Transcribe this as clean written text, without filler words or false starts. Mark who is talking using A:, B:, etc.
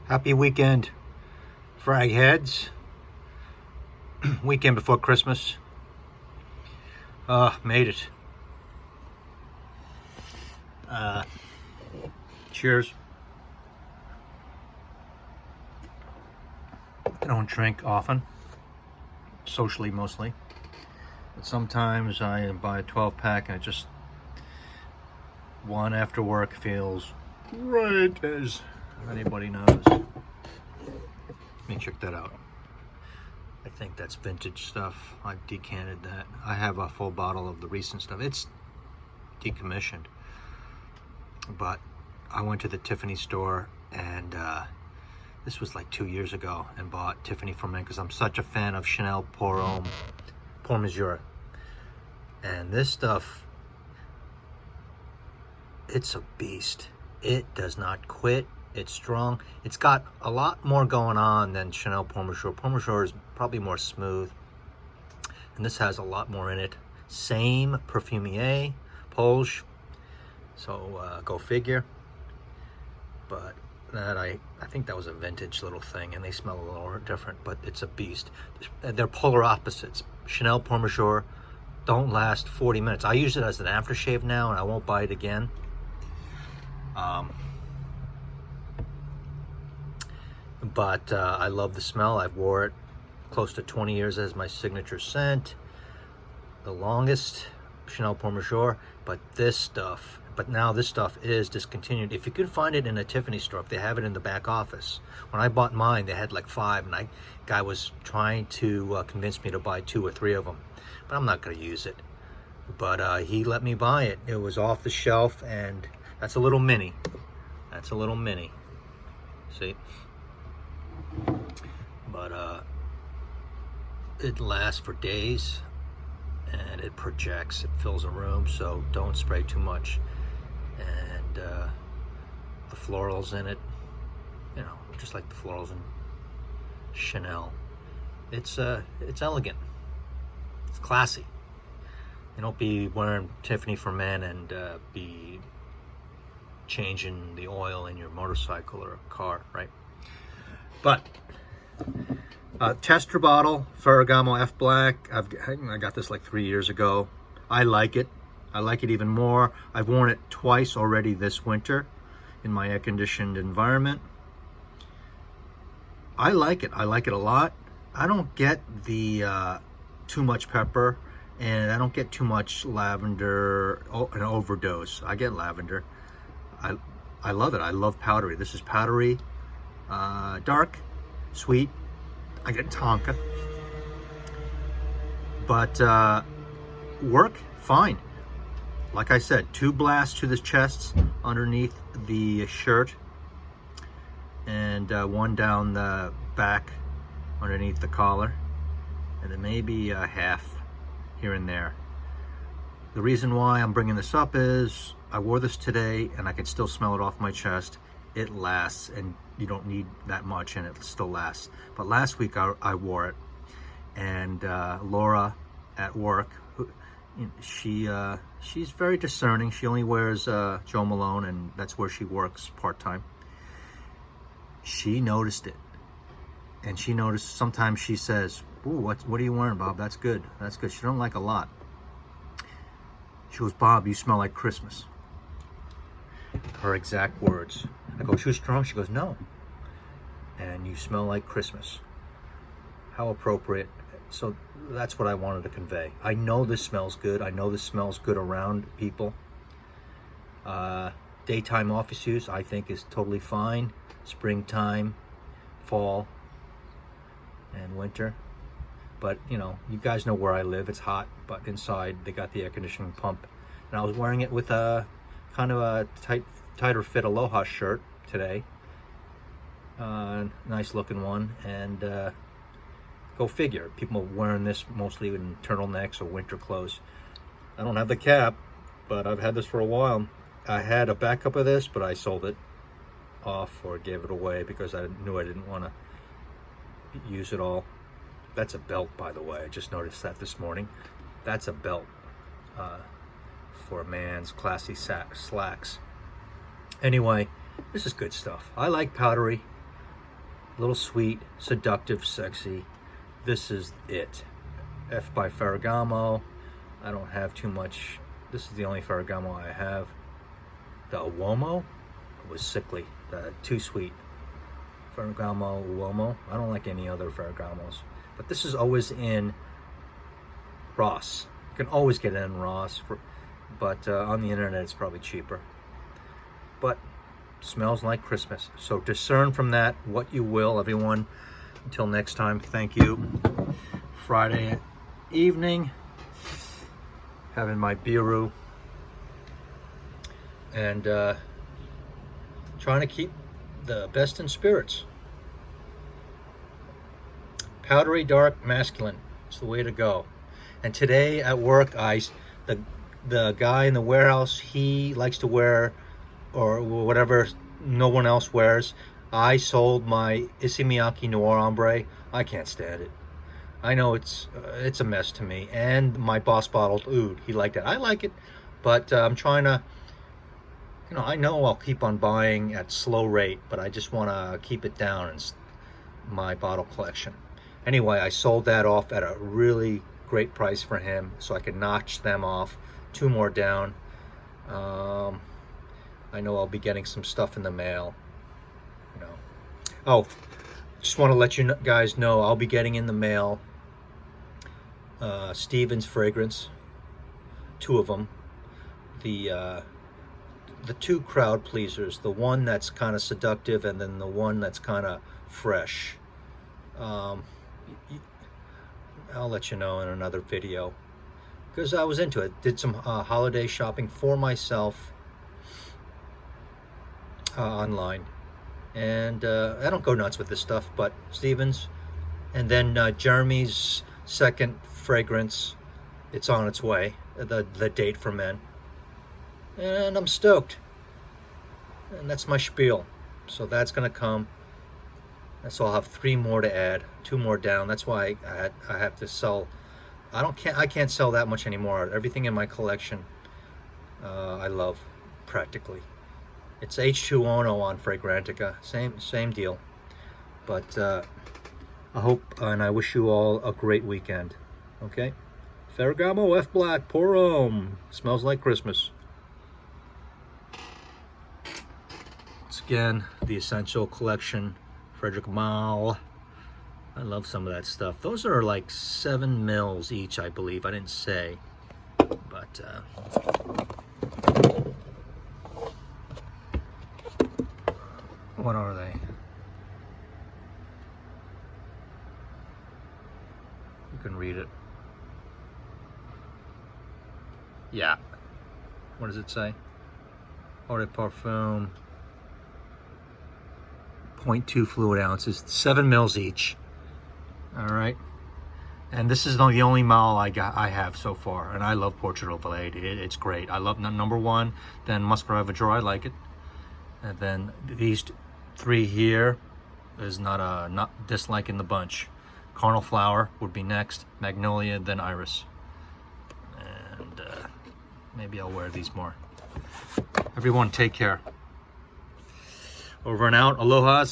A: Happy weekend, frag heads. Weekend before Christmas. Made it. Cheers. I don't drink often, socially mostly, but sometimes I buy a 12-pack and one after work feels right, as anybody knows. Let me check that out. I think that's vintage stuff. I've decanted that. I have a full bottle of the recent stuff. It's decommissioned. But I went to the Tiffany store, and this was like 2 years ago, and bought Tiffany for men because I'm such a fan of Chanel Pour Mesure. And this stuff, it's a beast. It does not quit. It's strong. It's got a lot more going on than Chanel Pour Mesure. Pour Mesure is probably more smooth, and this has a lot more in it. Same perfumier, Polge, so go figure. But that I think that was a vintage little thing, and they smell a little different, but it's a beast. They're polar opposites. Chanel Pour Mesure don't last 40 minutes. I use it as an aftershave now, and I won't buy it again. But I love the smell. I've wore it close to 20 years as my signature scent. The longest, Chanel Pour Mesure. But now this stuff is discontinued. If you can find it in a Tiffany store, if they have it in the back office. When I bought mine, they had like 5, and guy was trying to convince me to buy 2 or 3 of them. But I'm not going to use it. But he let me buy it. It was off the shelf, and that's a little mini. That's a little mini. See? But it lasts for days, and it projects. It fills a room, so don't spray too much. And the florals in it, you know, just like the florals in Chanel. It's elegant. It's classy. You don't be wearing Tiffany for men and be changing the oil in your motorcycle or car, right? But tester bottle, Ferragamo F Black. I got this like 3 years ago. I like it. I like it even more. I've worn it twice already this winter in my air-conditioned environment. I like it. I like it a lot. I don't get the too much pepper, and I don't get too much lavender, an overdose. I get lavender. I love it. I love powdery. This is powdery. Dark, sweet. I get Tonka, but work fine. Like I said, 2 blasts to the chest underneath the shirt, and 1 down the back underneath the collar, and then maybe a half here and there. The reason why I'm bringing this up is I wore this today, and I can still smell it off my chest. It lasts, and you don't need that much, and it still lasts. But last week I wore it, and Laura at work, she's very discerning. She only wears Joe Malone, and that's where she works part-time. She noticed it, and she noticed. Sometimes she says, "Ooh, what are you wearing, Bob? That's good. That's good." She don't like a lot. She goes, "Bob, you smell like Christmas." Her exact words. I go, "Too strong?" She goes, "No. And you smell like Christmas." How appropriate. So that's what I wanted to convey. I know this smells good. I know this smells good around people. Daytime office use, I think, is totally fine. Springtime, fall, and winter. But, you know, you guys know where I live. It's hot, but inside they got the air conditioning pump. And I was wearing it with a kind of a tighter fit Aloha shirt today. Nice looking one, and go figure. People are wearing this mostly in turtlenecks or winter clothes. I don't have the cap, but I've had this for a while. I had a backup of this, but I sold it off or gave it away because I knew I didn't want to use it all. That's a belt, by the way. I just noticed that this morning. That's a belt for a man's classy slacks. Anyway, this is good stuff. I like powdery. A little sweet, seductive, sexy. This is it. F by Ferragamo. I don't have too much. This is the only Ferragamo I have. The Uomo was sickly. Too sweet. Ferragamo Uomo. I don't like any other Ferragamos. But this is always in Ross. You can always get it in Ross. But on the internet it's probably cheaper. But smells like Christmas. So discern from that what you will, everyone. Until next time, thank you. Friday evening, having my biru and trying to keep the best in spirits. Powdery dark masculine is the way to go. And today at work, the guy in the warehouse, he likes to wear, or whatever no one else wears. I sold my Issey Miyake Noir Ombre. I can't stand it. I know it's a mess to me. And my Boss Bottled Oud, he liked it. I like it, but I'm trying to, I know I'll keep on buying at slow rate, but I just want to keep it down in my bottle collection. Anyway, I sold that off at a really great price for him, so I can notch them off. 2 more down. I know I'll be getting some stuff in the mail. Oh, just want to let you guys know I'll be getting in the mail Stevens fragrance, 2 of them. The 2 crowd pleasers, the one that's kind of seductive and then the one that's kind of fresh. I'll let you know in another video, because I was into it. Did some holiday shopping for myself online, and I don't go nuts with this stuff, but Stevens. And then Jeremy's second fragrance, it's on its way, the Date for Men, and I'm stoked. And that's my spiel. So that's gonna come. So I'll have 3 more to add, 2 more down. That's why I have to sell. I can't sell that much anymore. Everything in my collection I love, practically. It's H2ONO on Fragrantica, same deal. But I hope and I wish you all a great weekend. Okay, Ferragamo F Black, pour 'em. Smells like Christmas. Once again, the Essential Collection, Ferragamo. I love some of that stuff. Those are like 7 mils each, I believe. I didn't say, but what are they? You can read it. Yeah. What does it say? Eau de Parfum. 0.2 fluid ounces, 7 mils each. All right, and this is the only mile I have so far, and I love Portrait of a Lady. It's great. I love number 1. Then Muscovy Draw, I like it, and then these 3 here is not disliking the bunch. Carnal Flower would be next, Magnolia, then Iris, and maybe I'll wear these more. Everyone, take care. Over and out. Aloha.